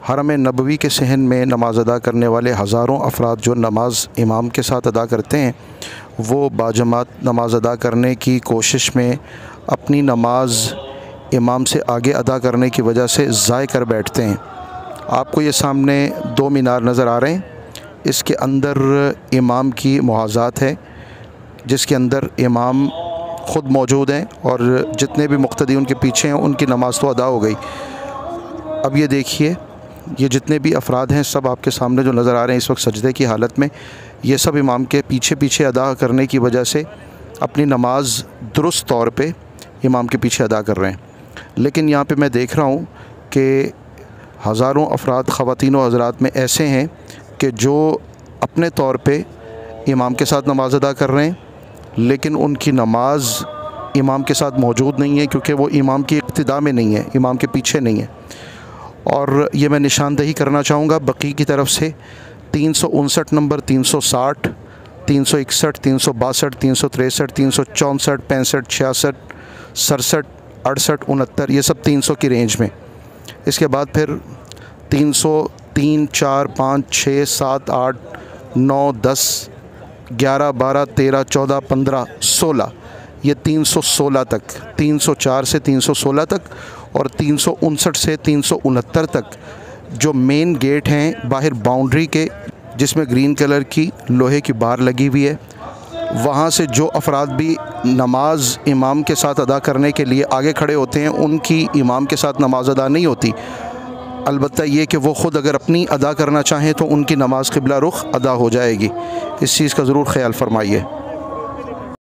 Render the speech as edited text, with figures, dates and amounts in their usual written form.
हरम नबवी के सहन में नमाज़ अदा करने वाले हज़ारों अफराद जो नमाज़ इमाम के साथ अदा करते हैं, वो बाजमात नमाज़ अदा करने की कोशिश में अपनी नमाज़ इमाम से आगे अदा करने की वजह से ज़ाय कर बैठते हैं। आपको ये सामने 2 मीनार नज़र आ रहे हैं, इसके अंदर इमाम की मुहाज़ात है, जिसके अंदर इमाम ख़ुद मौजूद हैं और जितने भी मुक़्तदी उनके पीछे हैं उनकी नमाज़ तो अदा हो गई। अब ये देखिए, ये जितने भी अफराद हैं सब आपके सामने जो नज़र आ रहे हैं इस वक्त सजदे की हालत में, ये सब इमाम के पीछे पीछे अदा करने की वजह से अपनी नमाज़ दुरुस्त तौर पे इमाम के पीछे अदा कर रहे हैं। लेकिन यहाँ पे मैं देख रहा हूँ कि हज़ारों अफराद ख़वातीन व हज़रात में ऐसे हैं कि जो अपने तौर पे इमाम के साथ नमाज़ अदा कर रहे हैं, लेकिन उनकी नमाज़ इमाम के साथ मौजूद नहीं है, क्योंकि वो इमाम की इक्तिदा में नहीं है, इमाम के पीछे नहीं है। और ये मैं निशानदही करना चाहूँगा बकी की तरफ से 359 नंबर, 360, 361, 362, 363, 364, 65, 66, 67, 68, 69, ये सब 300 की रेंज में। इसके बाद फिर 303, 4, 5, 6, 7, 8, 9, 10, 11, 12, 13, 14, 15, 16, ये 316 तक, 304 से 316 तक और 359 से 369 तक जो मेन गेट हैं बाहर बाउंड्री के, जिसमें ग्रीन कलर की लोहे की बार लगी हुई है, वहाँ से जो अफराद भी नमाज इमाम के साथ अदा करने के लिए आगे खड़े होते हैं, उनकी इमाम के साथ नमाज अदा नहीं होती। अलबत्ता ये कि वो ख़ुद अगर अपनी अदा करना चाहें तो उनकी नमाज क़िबला रुख अदा हो जाएगी। इस चीज़ का ज़रूर ख्याल फरमाइए।